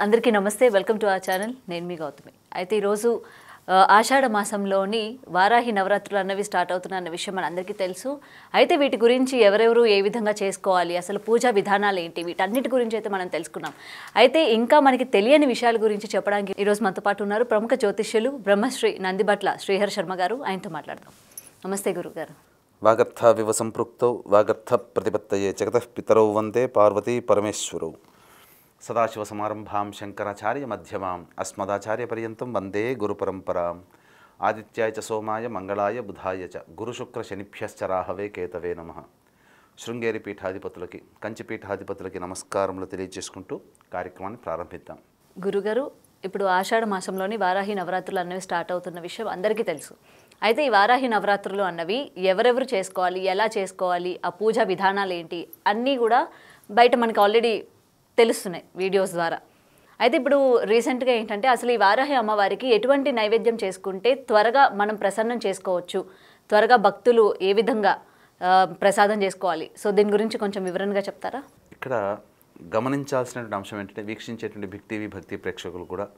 అందరికీ నమస్తే. Welcome to our channel. నేను మీ గౌతమి. అయితే ఈరోజు ఆషాఢ మాసంలోని వారాహి నవరాత్రులు అన్నవి స్టార్ట్ అవుతున్న అన్న విషయం మనందరికీ తెలుసు. అయితే వీటి గురించి ఎవరెవరు ఏ విధంగా చేసుకోవాలి, అసలు పూజా విధానాలు ఏంటి, వీటన్నిటి గురించి అయితే మనం తెలుసుకున్నాం. అయితే ఇంకా మనకి తెలియని విషయాల గురించి చెప్పడానికి ఈరోజు మనతో పాటు ఉన్నారు ప్రముఖ జ్యోతిష్యులు బ్రహ్మశ్రీ నందిబట్ల శ్రీహర్ శర్మ గారు. ఆయనతో మాట్లాడదాం. నమస్తే గురుగారు. వాగర్థ వివ సంపృక్తౌ వాగర్థ ప్రతిపత్తయే జగతః పితరౌ వందే పార్వతీ పరమేశ్వరౌ. సదాశివసమారంభాం శంకరాచార్య మధ్యమాం అస్మదాచార్య పర్యంతం వందే గురుపరంపరాం. ఆదిత్యాయ చ సోమాయ మంగళాయ బుధాయ చ గురుశుక్ర శనిభ్యశ్చ రాహవే కేతవే నమః. శృంగేరి పీఠాధిపతులకి, కంచి పీఠాధిపతులకి నమస్కారములు తెలియజేసుకుంటూ కార్యక్రమాన్ని ప్రారంభిద్దాం. గురుగారు, ఇప్పుడు ఆషాఢ మాసంలోని వారాహి నవరాత్రులు అన్నవి స్టార్ట్ అవుతున్న విషయం అందరికీ తెలుసు. అయితే ఈ వారాహి నవరాత్రులు అన్నవి ఎవరెవరు చేసుకోవాలి, ఎలా చేసుకోవాలి, ఆ పూజా విధానాలు ఏంటి అన్నీ కూడా బయట మనకి ఆల్రెడీ తెలుస్తున్నాయి వీడియోస్ ద్వారా. అయితే ఇప్పుడు రీసెంట్గా ఏంటంటే అసలు ఈ వారాహి అమ్మవారికి ఎటువంటి నైవేద్యం చేసుకుంటే త్వరగా మనం ప్రసన్నం చేసుకోవచ్చు, త్వరగా భక్తులు ఏ విధంగా ప్రసాదం చేసుకోవాలి, సో దీని గురించి కొంచెం వివరంగా చెప్తారా? ఇక్కడ గమనించాల్సినటువంటి అంశం ఏంటంటే, వీక్షించేటువంటి బిగ్ టీవీ భక్తి ప్రేక్షకులు కూడా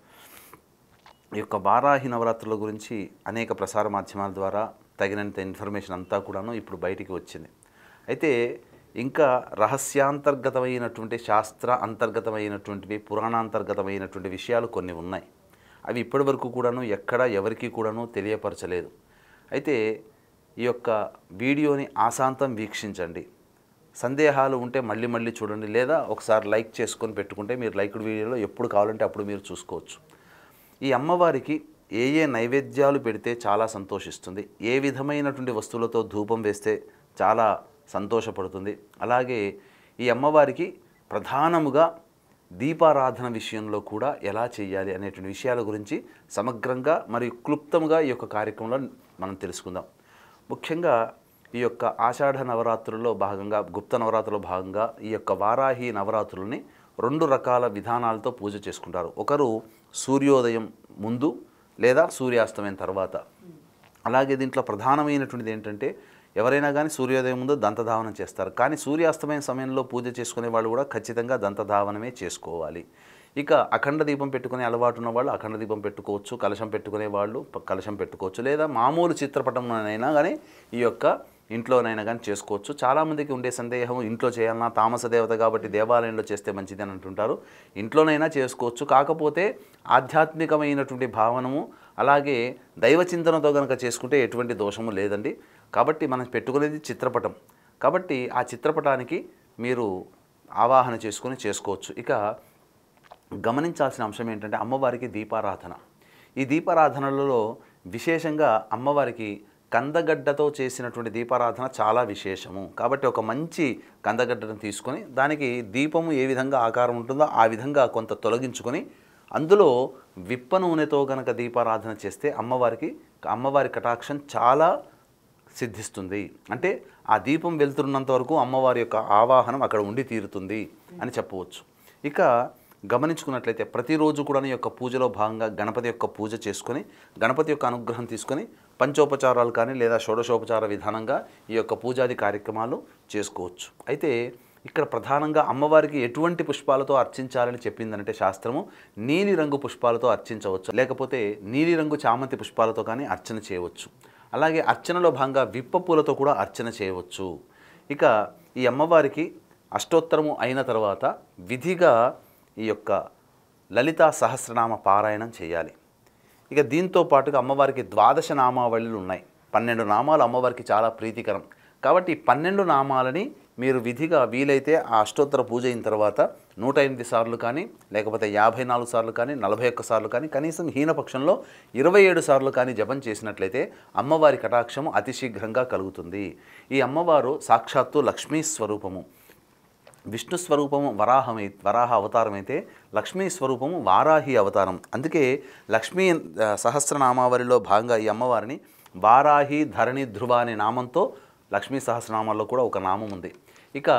ఈ యొక్క వారాహి నవరాత్రుల గురించి అనేక ప్రసార మాధ్యమాల ద్వారా తగినంత ఇన్ఫర్మేషన్ అంతా కూడాను ఇప్పుడు బయటికి వచ్చింది. అయితే ఇంకా రహస్యాంతర్గతమైనటువంటి శాస్త్ర అంతర్గతమైనటువంటివి, పురాణాంతర్గతమైనటువంటి విషయాలు కొన్ని ఉన్నాయి. అవి ఇప్పటి వరకు కూడాను ఎక్కడ ఎవరికి కూడాను తెలియపరచలేదు. అయితే ఈ యొక్క వీడియోని ఆశాంతం వీక్షించండి. సందేహాలు ఉంటే మళ్ళీ మళ్ళీ చూడండి, లేదా ఒకసారి లైక్ చేసుకొని పెట్టుకుంటే మీరు లైక్డ్ వీడియోలో ఎప్పుడు కావాలంటే అప్పుడు మీరు చూసుకోవచ్చు. ఈ అమ్మవారికి ఏ ఏ నైవేద్యాలు పెడితే చాలా సంతోషిస్తుంది, ఏ విధమైనటువంటి వస్తువులతో ధూపం వేస్తే చాలా సంతోషపడుతుంది, అలాగే ఈ అమ్మవారికి ప్రధానముగా దీపారాధన విషయంలో కూడా ఎలా చేయాలి అనేటువంటి విషయాల గురించి సమగ్రంగా మరియు క్లుప్తంగా ఈ యొక్క కార్యక్రమంలో మనం తెలుసుకుందాం. ముఖ్యంగా ఈ యొక్క ఆషాఢ నవరాత్రుల్లో భాగంగా, గుప్త నవరాత్రుల్లో భాగంగా ఈ యొక్క వారాహి నవరాత్రులని 2 రకాల విధానాలతో పూజ చేసుకుంటారు. ఒకరు సూర్యోదయం ముందు లేదా సూర్యాస్తమయం తర్వాత. అలాగే దీంట్లో ప్రధానమైనటువంటిది ఏంటంటే, ఎవరైనా కానీ సూర్యోదయం ముందు దంతధావనం చేస్తారు, కానీ సూర్యాస్తమయం సమయంలో పూజ చేసుకునే వాళ్ళు కూడా ఖచ్చితంగా దంతధావనమే చేసుకోవాలి. ఇక అఖండ దీపం పెట్టుకునే అలవాటు ఉన్న వాళ్ళు అఖండ దీపం పెట్టుకోవచ్చు, కలశం పెట్టుకునే వాళ్ళు కలశం పెట్టుకోవచ్చు, లేదా మామూలు చిత్రపటంలోనైనా కానీ ఈ యొక్క ఇంట్లోనైనా కానీ చేసుకోవచ్చు. చాలామందికి ఉండే సందేహం, ఇంట్లో చేయాలన్నా, తామస దేవత కాబట్టి దేవాలయంలో చేస్తే మంచిది అని అంటుంటారు. ఇంట్లోనైనా చేసుకోవచ్చు, కాకపోతే ఆధ్యాత్మికమైనటువంటి భావనము అలాగే దైవచింతనతో కనుక చేసుకుంటే ఎటువంటి దోషము లేదండి. కాబట్టి మనం పెట్టుకునేది చిత్రపటం, కాబట్టి ఆ చిత్రపటానికి మీరు ఆవాహన చేసుకొని చేసుకోవచ్చు. ఇక గమనించాల్సిన అంశం ఏంటంటే, అమ్మవారికి దీపారాధన. ఈ దీపారాధనలలో విశేషంగా అమ్మవారికి కందగడ్డతో చేసినటువంటి దీపారాధన చాలా విశేషము. కాబట్టి ఒక మంచి కందగడ్డను తీసుకొని దానికి దీపము ఏ విధంగా ఆకారం ఉంటుందో ఆ విధంగా కొంత తొలగించుకొని అందులో విప్ప నూనెతో గనక దీపారాధన చేస్తే అమ్మవారి కటాక్షం చాలా సిద్ధిస్తుంది. అంటే ఆ దీపం వెళ్తున్నంత వరకు అమ్మవారి యొక్క ఆవాహనం అక్కడ ఉండి తీరుతుంది అని చెప్పవచ్చు. ఇక గమనించుకున్నట్లయితే ప్రతిరోజు కూడా ఈ యొక్క పూజలో భాగంగా గణపతి యొక్క పూజ చేసుకొని, గణపతి యొక్క అనుగ్రహం తీసుకొని పంచోపచారాలు కానీ లేదా షోడశోపచార విధానంగా ఈ యొక్క పూజాది కార్యక్రమాలు చేసుకోవచ్చు. అయితే ఇక్కడ ప్రధానంగా అమ్మవారికి ఎటువంటి పుష్పాలతో అర్చించాలని చెప్పిందంటే శాస్త్రము, నీలిరంగు పుష్పాలతో అర్చించవచ్చు, లేకపోతే నీలిరంగు చామంతి పుష్పాలతో కానీ అర్చన చేయవచ్చు. అలాగే అర్చనలో భాగంగా విప్ప పూలతో కూడా అర్చన చేయవచ్చు. ఇక ఈ అమ్మవారికి అష్టోత్తరము అయిన తర్వాత విధిగా ఈ యొక్క లలితా సహస్రనామ పారాయణం చేయాలి. ఇక దీంతో పాటుగా అమ్మవారికి 12 నామావళులు ఉన్నాయి. 12 నామాలు అమ్మవారికి చాలా ప్రీతికరం. కాబట్టి 12 నామాలని మీరు విధిగా వీలైతే ఆ అష్టోత్తర పూజ అయిన తర్వాత 108 సార్లు కానీ, లేకపోతే 54 సార్లు కానీ, 41 సార్లు కానీ, కనీసం హీనపక్షంలో 27 సార్లు కానీ జపం చేసినట్లయితే అమ్మవారి కటాక్షము అతి శీఘ్రంగా కలుగుతుంది. ఈ అమ్మవారు సాక్షాత్తు లక్ష్మీ స్వరూపము. విష్ణు స్వరూపము వరాహ అవతారం అయితే, లక్ష్మీ స్వరూపము వారాహి అవతారం. అందుకే లక్ష్మీ సహస్రనామావళిలో భాగంగా ఈ అమ్మవారిని వారాహి ధరణి ధ్రువ అనే నామంతో లక్ష్మీ సహస్రనామాల్లో కూడా ఒక నామం ఉంది. ఇక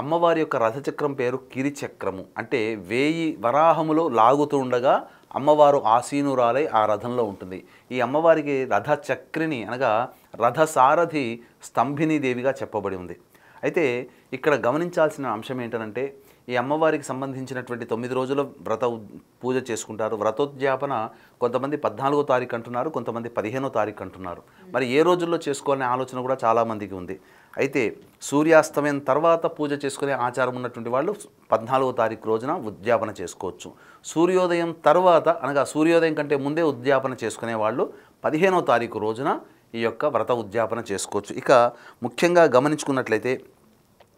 అమ్మవారి యొక్క రథచక్రం పేరు కిరిచక్రము. అంటే 1000 వరాహములో లాగుతూ ఉండగా అమ్మవారు ఆసీనురాలై ఆ రథంలో ఉంటుంది. ఈ అమ్మవారికి రథచక్రిని అనగా రథసారథి స్తంభిని దేవిగా చెప్పబడి ఉంది. అయితే ఇక్కడ గమనించాల్సిన అంశం ఏంటంటే, ఈ అమ్మవారికి సంబంధించినటువంటి 9 రోజుల పూజ చేసుకుంటారు. వ్రతోద్యాపన కొంతమంది 14వ తారీఖు అంటున్నారు, కొంతమంది 15వ తారీఖు అంటున్నారు. మరి ఏ రోజుల్లో చేసుకోవాలనే ఆలోచన కూడా చాలామందికి ఉంది. అయితే సూర్యాస్తమయం తర్వాత పూజ చేసుకునే ఆచారం ఉన్నటువంటి వాళ్ళు 14వ తారీఖు రోజున ఉద్యాపన చేసుకోవచ్చు. సూర్యోదయం తర్వాత అనగా సూర్యోదయం కంటే ముందే ఉద్యాపన చేసుకునే వాళ్ళు 15వ తారీఖు రోజున ఈ యొక్క వ్రత ఉద్యాపన చేసుకోవచ్చు. ఇక ముఖ్యంగా గమనించుకున్నట్లయితే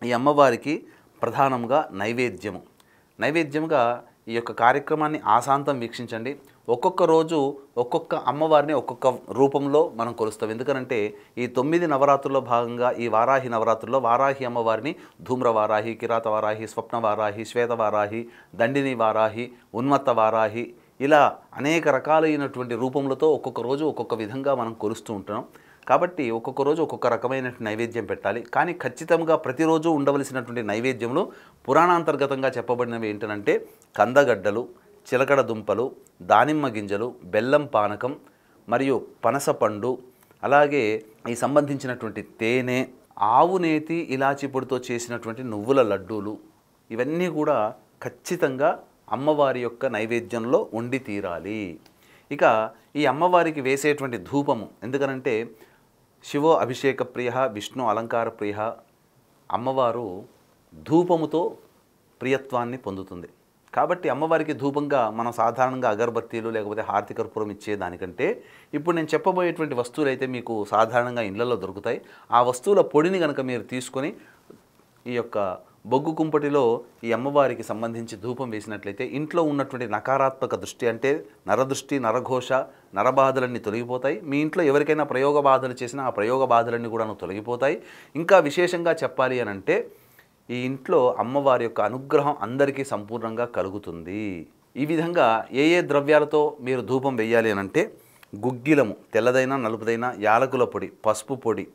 ఈ అమ్మవారికి ప్రధానంగా నైవేద్యముగా ఈ యొక్క కార్యక్రమాన్ని ఆశాంతం వీక్షించండి. ఒక్కొక్క రోజు ఒక్కొక్క అమ్మవారిని ఒక్కొక్క రూపంలో మనం కొలుస్తాం. ఎందుకనంటే ఈ 9 నవరాత్రుల్లో భాగంగా ఈ వారాహి నవరాత్రుల్లో వారాహి అమ్మవారిని ధూమ్ర వారాహి, కిరాత వారాహి, స్వప్న వారాహి, శ్వేత వారాహి, దండిని వారాహి, ఉన్మత్త వారాహి, ఇలా అనేక రకాలైనటువంటి రూపములతో ఒక్కొక్క రోజు ఒక్కొక్క విధంగా మనం కొలుస్తూ ఉంటున్నాం. కాబట్టి ఒక్కొక్క రోజు ఒక్కొక్క రకమైన నైవేద్యం పెట్టాలి. కానీ ఖచ్చితంగా ప్రతిరోజు ఉండవలసినటువంటి నైవేద్యములు పురాణాంతర్గతంగా చెప్పబడినవి ఏంటంటే కందగడ్డలు, చిలకడ దుంపలు, దానిమ్మ గింజలు, బెల్లం పానకం మరియు పనసపండు, అలాగే ఈ సంబంధించినటువంటి తేనె, ఆవు నేతి, ఇలాచి పొడితో చేసినటువంటి నువ్వుల లడ్డూలు, ఇవన్నీ కూడా ఖచ్చితంగా అమ్మవారి యొక్క నైవేద్యంలో ఉండి తీరాలి. ఇక ఈ అమ్మవారికి వేసేటువంటి ధూపము, ఎందుకనంటే శివో అభిషేక ప్రియ, విష్ణు అలంకార ప్రియ, అమ్మవారు ధూపముతో ప్రియత్వాన్ని పొందుతుంది. కాబట్టి అమ్మవారికి ధూపంగా మనం సాధారణంగా అగరబత్తీలు లేకపోతే హారతి కర్పూరం ఇచ్చేదానికంటే ఇప్పుడు నేను చెప్పబోయేటువంటి వస్తువులు అయితే మీకు సాధారణంగా ఇళ్లలో దొరుకుతాయి. ఆ వస్తువుల పొడిని కనుక మీరు తీసుకొని ఈ యొక్క బొగ్గు కుంపటిలో ఈ అమ్మవారికి సంబంధించి ధూపం వేసినట్లయితే ఇంట్లో ఉన్నటువంటి నకారాత్మక దృష్టి, అంటే నరదృష్టి, నరఘోష, నరబాధలన్నీ తొలగిపోతాయి. మీ ఇంట్లో ఎవరికైనా ప్రయోగ బాధలు చేసినా ఆ ప్రయోగ బాధలన్నీ కూడా తొలగిపోతాయి. ఇంకా విశేషంగా చెప్పాలి అని అంటే ఈ ఇంట్లో అమ్మవారి యొక్క అనుగ్రహం అందరికీ సంపూర్ణంగా కలుగుతుంది. ఈ విధంగా ఏ ద్రవ్యాలతో మీరు ధూపం వేయాలి అని అంటే గుగ్గిలము, తెల్లదైనా నలుపుదైనా, యాలకుల పొడి, పసుపు పొడి,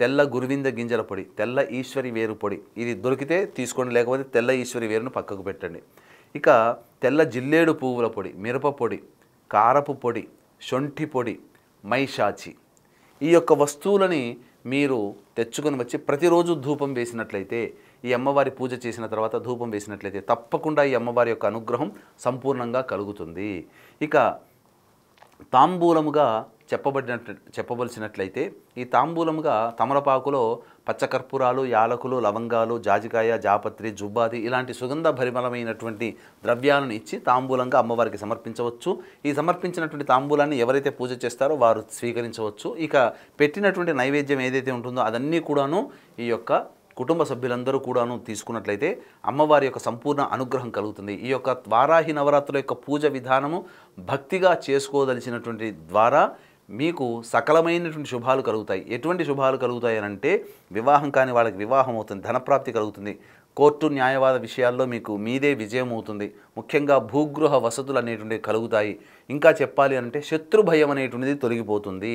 తెల్ల గురువింద గింజల పొడి, తెల్ల ఈశ్వరి వేరు పొడి, ఇది దొరికితే తీసుకోండి, లేకపోతే తెల్ల ఈశ్వరి వేరును పక్కకు పెట్టండి. ఇక తెల్ల జిల్లేడు పువ్వుల పొడి, మిరప పొడి, కారపు పొడి, శొంఠి పొడి, మైషాచి, ఈ యొక్క వస్తువులని మీరు తెచ్చుకొని వచ్చి ప్రతిరోజు ధూపం వేసినట్లయితే, ఈ అమ్మవారి పూజ చేసిన తర్వాత ధూపం వేసినట్లయితే తప్పకుండా ఈ అమ్మవారి యొక్క అనుగ్రహం కలుగుతుంది. ఇక తాంబూలముగా చెప్పవలసినట్లయితే ఈ తాంబూలముగా తమలపాకులో పచ్చకర్పూరాలు, యాలకులు, లవంగాలు, జాజికాయ, జాపత్రి, జుబ్బాది ఇలాంటి సుగంధ భరిమలమైనటువంటి ద్రవ్యాలను ఇచ్చి తాంబూలంగా అమ్మవారికి సమర్పించవచ్చు. ఈ సమర్పించినటువంటి తాంబూలాన్ని ఎవరైతే పూజ చేస్తారో వారు స్వీకరించవచ్చు. ఇక పెట్టినటువంటి నైవేద్యం ఏదైతే ఉంటుందో అదన్నీ కూడాను ఈ యొక్క కుటుంబ సభ్యులందరూ కూడాను తీసుకున్నట్లయితే అమ్మవారి యొక్క సంపూర్ణ అనుగ్రహం కలుగుతుంది. ఈ యొక్క వారాహి నవరాత్రుల యొక్క పూజ విధానము భక్తిగా చేసుకోదలిచినటువంటి ద్వారా మీకు సకలమైనటువంటి శుభాలు కలుగుతాయి. ఎటువంటి శుభాలు కలుగుతాయి అంటే వివాహం కాని వాళ్ళకి వివాహం అవుతుంది, ధనప్రాప్తి కలుగుతుంది, కోర్టు న్యాయవాద విషయాల్లో మీకు మీదే విజయం అవుతుంది, ముఖ్యంగా భూగృహ వసతులు అనేటువంటివి కలుగుతాయి. ఇంకా చెప్పాలి అంటే శత్రు భయం అనేటువంటిది తొలగిపోతుంది.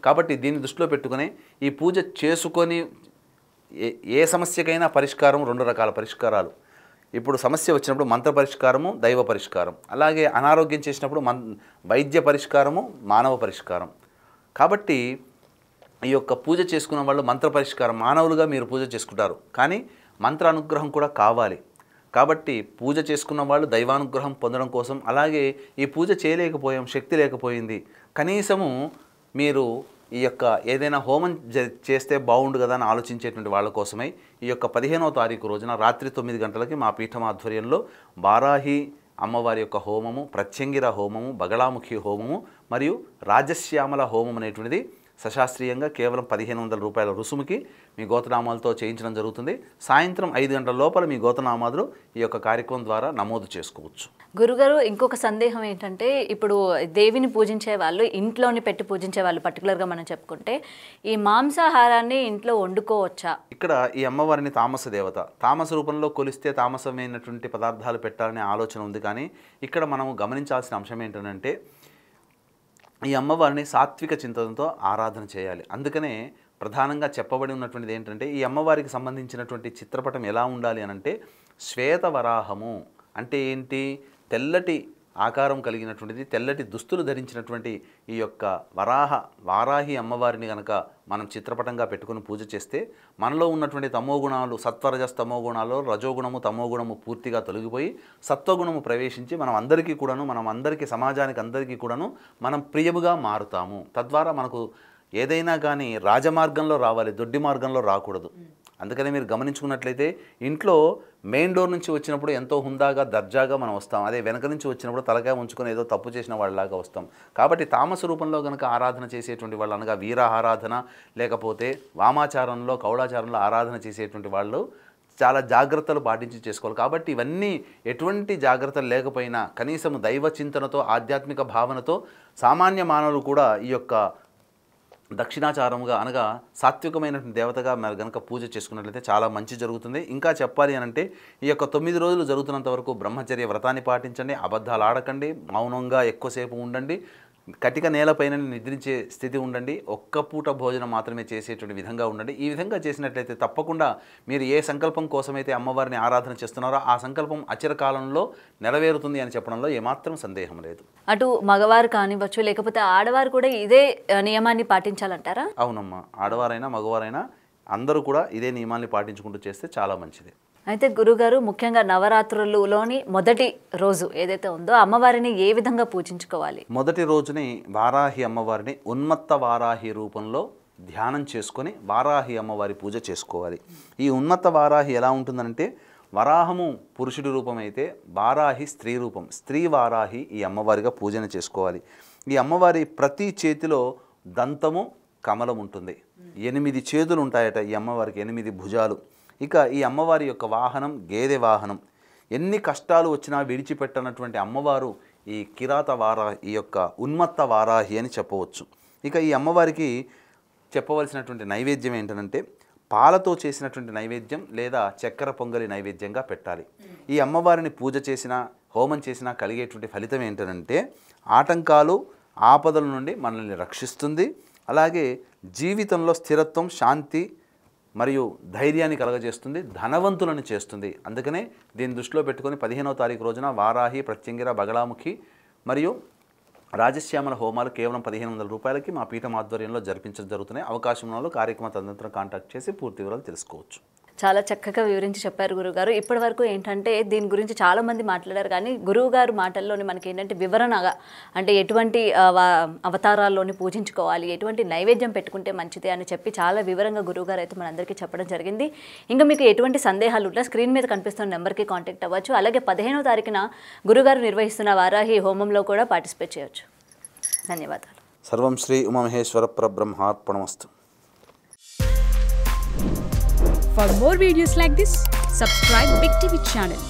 కాబట్టి దీన్ని దృష్టిలో పెట్టుకుని ఈ పూజ చేసుకొని ఏ సమస్యకైనా పరిష్కారం 2 రకాల పరిష్కారాలు. ఇప్పుడు సమస్య వచ్చినప్పుడు మంత్ర పరిష్కారము, దైవ పరిష్కారం, అలాగే అనారోగ్యం చేసినప్పుడు వైద్య పరిష్కారము, మానవ పరిష్కారం. కాబట్టి ఈ యొక్క పూజ చేసుకున్న వాళ్ళు మంత్ర పరిష్కారం, మానవులుగా మీరు పూజ చేసుకుంటారు, కానీ మంత్ర అనుగ్రహం కూడా కావాలి. కాబట్టి పూజ చేసుకున్న వాళ్ళు దైవానుగ్రహం పొందడం కోసం, అలాగే ఈ పూజ చేయలేకపోయాం, శక్తి లేకపోయింది, కనీసము మీరు ఈ యొక్క ఏదైనా హోమం చేస్తే బాగుండు కదా అని ఆలోచించేటువంటి వాళ్ళ కోసమై ఈ యొక్క 15వ తారీఖు రోజున రాత్రి 9 గంటలకి మా పీఠం ఆధ్వర్యంలో వారాహి అమ్మవారి యొక్క హోమము, ప్రత్యంగిర హోమము, బగళాముఖి హోమము మరియు రాజశ్యామల హోమం అనేటువంటిది సశాస్త్రీయంగా కేవలం 1500 రూపాయల రుసుముకి మీ గోతనామాలతో చేయించడం జరుగుతుంది. సాయంత్రం 5 గంటల లోపల మీ గోతనామాలు ఈ యొక్క కార్యక్రమం ద్వారా నమోదు చేసుకోవచ్చు. గురుగారు, ఇంకొక సందేహం ఏంటంటే ఇప్పుడు దేవిని పూజించే వాళ్ళు, ఇంట్లోని పెట్టి పూజించే వాళ్ళు పర్టికులర్గా మనం చెప్పుకుంటే ఈ మాంసాహారాన్ని ఇంట్లో వండుకోవచ్చా? ఇక్కడ ఈ అమ్మవారిని తామస దేవత, తామస రూపంలో కొలిస్తే తామసమైనటువంటి పదార్థాలు పెట్టాలనే ఆలోచన ఉంది. కానీ ఇక్కడ మనం గమనించాల్సిన అంశం ఏంటంటే ఈ అమ్మవారిని సాత్విక చింతనతో ఆరాధన చేయాలి. అందుకనే ప్రధానంగా చెప్పబడి ఉన్నటువంటిది ఏంటంటే ఈ అమ్మవారికి సంబంధించినటువంటి చిత్రపటం ఎలా ఉండాలి అని అంటే శ్వేతవరాహము అంటే ఏంటి, తెల్లటి ఆకారం కలిగినటువంటిది, తెల్లటి దుస్తులు ధరించినటువంటి ఈ యొక్క వారాహి అమ్మవారిని కనుక మనం చిత్రపటంగా పెట్టుకుని పూజ చేస్తే మనలో ఉన్నటువంటి తమోగుణాలు, సత్వరజస్ తమోగుణాలు, రజోగుణము తమోగుణము పూర్తిగా తొలగిపోయి సత్వగుణము ప్రవేశించి మనం అందరికీ సమాజానికి అందరికీ కూడాను మనం ప్రియముగా మారుతాము. తద్వారా మనకు ఏదైనా కానీ రాజమార్గంలో రావాలి, దొడ్డి మార్గంలో రాకూడదు. అందుకని మీరు గమనించుకున్నట్లయితే ఇంట్లో మెయిన్ డోర్ నుంచి వచ్చినప్పుడు ఎంతో హుందాగా దర్జాగా మనం వస్తాం. అదే వెనక నుంచి వచ్చినప్పుడు తలకాయ ఉంచుకొని ఏదో తప్పు చేసిన వాళ్ళలాగా వస్తాం. కాబట్టి తామస రూపంలో కనుక ఆరాధన చేసేటువంటి వాళ్ళు అనగా వీర ఆరాధన లేకపోతే వామాచారంలో కౌడాచారంలో ఆరాధన చేసేటువంటి వాళ్ళు చాలా జాగ్రత్తలు పాటించి చేసుకోవాలి. కాబట్టి ఇవన్నీ ఎటువంటి జాగ్రత్తలు లేకపోయినా కనీసం దైవ చింతనతో ఆధ్యాత్మిక భావనతో సామాన్య మానవులు కూడా ఈ యొక్క దక్షిణాచారముగా అనగా సాత్వికమైనటువంటి దేవతగా మరి కనుక పూజ చేసుకున్నట్లయితే చాలా మంచి జరుగుతుంది. ఇంకా చెప్పాలి అని అంటే ఈ యొక్క 9 రోజులు జరుగుతున్నంత వరకు బ్రహ్మచర్య వ్రతాన్ని పాటించండి, అబద్ధాలు ఆడకండి, మౌనంగా ఎక్కువసేపు ఉండండి, కటిక నేలపైన నిద్రించే స్థితి ఉండండి, ఒక్క పూట భోజనం మాత్రమే చేసేటువంటి విధంగా ఉండండి. ఈ విధంగా చేసినట్లయితే తప్పకుండా మీరు ఏ సంకల్పం కోసమైతే అమ్మవారిని ఆరాధన చేస్తున్నారో ఆ సంకల్పం అచిరకాలంలో నెరవేరుతుంది అని చెప్పడంలో ఏమాత్రం సందేహం లేదు. అటు మగవారు కానివ్వచ్చు, లేకపోతే ఆడవారు కూడా ఇదే నియమాన్ని పాటించాలంటారా? అవునమ్మా, ఆడవారైనా మగవారైనా అందరూ కూడా ఇదే నియమాన్ని పాటించుకుంటూ చేస్తే చాలా మంచిది. అయితే గురుగారు, ముఖ్యంగా నవరాత్రులలోని మొదటి రోజు ఏదైతే ఉందో అమ్మవారిని ఏ విధంగా పూజించుకోవాలి? మొదటి రోజుని వారాహి అమ్మవారిని ఉన్మత్త వారాహి రూపంలో ధ్యానం చేసుకొని వారాహి అమ్మవారి పూజ చేసుకోవాలి. ఈ ఉన్మత్త వారాహి ఎలా ఉంటుందంటే వరాహము పురుషుడి రూపం అయితే వారాహి స్త్రీ రూపం, స్త్రీ వారాహి ఈ అమ్మవారిగా పూజన చేసుకోవాలి. ఈ అమ్మవారి ప్రతి చేతిలో దంతము కమలం ఉంటుంది. 8 చేతులు ఉంటాయట ఈ అమ్మవారికి, 8 భుజాలు. ఇక ఈ అమ్మవారి యొక్క వాహనం గేదె వాహనం. ఎన్ని కష్టాలు వచ్చినా విడిచిపెట్టనటువంటి అమ్మవారు ఈ కిరాత వారాహి, ఈ యొక్క ఉన్మత్త వారాహి అని చెప్పవచ్చు. ఇక ఈ అమ్మవారికి చెప్పవలసినటువంటి నైవేద్యం ఏంటంటే పాలతో చేసినటువంటి నైవేద్యం లేదా చక్కెర పొంగలి నైవేద్యంగా పెట్టాలి. ఈ అమ్మవారిని పూజ చేసినా హోమం చేసినా కలిగేటువంటి ఫలితం ఏంటంటే ఆటంకాలు ఆపదల నుండి మనల్ని రక్షిస్తుంది. అలాగే జీవితంలో స్థిరత్వం, శాంతి మరియు ధైర్యాన్ని కలగజేస్తుంది, ధనవంతులను చేస్తుంది. అందుకనే దీన్ని దృష్టిలో పెట్టుకొని 15వ తారీఖు రోజున వారాహి, ప్రత్యంగిర, బగళాముఖి మరియు రాజశ్యామల హోమాలు కేవలం 1500 రూపాయలకి మా పీఠం ఆధ్వర్యంలో జరిపించడం జరుగుతున్నాయి. అవకాశం ఉన్న వాళ్ళు కార్యక్రమ తదనంతరం కాంటాక్ట్ చేసి పూర్తి వివరాలు తెలుసుకోవచ్చు. చాలా చక్కగా వివరించి చెప్పారు గురువుగారు. ఇప్పటి వరకు ఏంటంటే దీని గురించి చాలామంది మాట్లాడారు, కానీ గురువుగారు మాటల్లోని మనకి ఏంటంటే వివరణగా అంటే ఎటువంటి అవతారాల్లోని పూజించుకోవాలి, ఎటువంటి నైవేద్యం పెట్టుకుంటే మంచిది అని చెప్పి చాలా వివరంగా గురువుగారు అయితే మనందరికీ చెప్పడం జరిగింది. ఇంకా మీకు ఎటువంటి సందేహాలు ఉన్నా స్క్రీన్ మీద కనిపిస్తున్న నెంబర్కి కాంటాక్ట్ అవ్వచ్చు. అలాగే 15వ తారీఖున గురువుగారు నిర్వహిస్తున్న వారాహి హోమంలో కూడా పార్టిసిపేట్ చేయవచ్చు. ధన్యవాదాలు. సర్వం Shri Umamaheshwara పరబ్రహ్మార్పణమస్తు. For more videos like this, subscribe Big TV channel.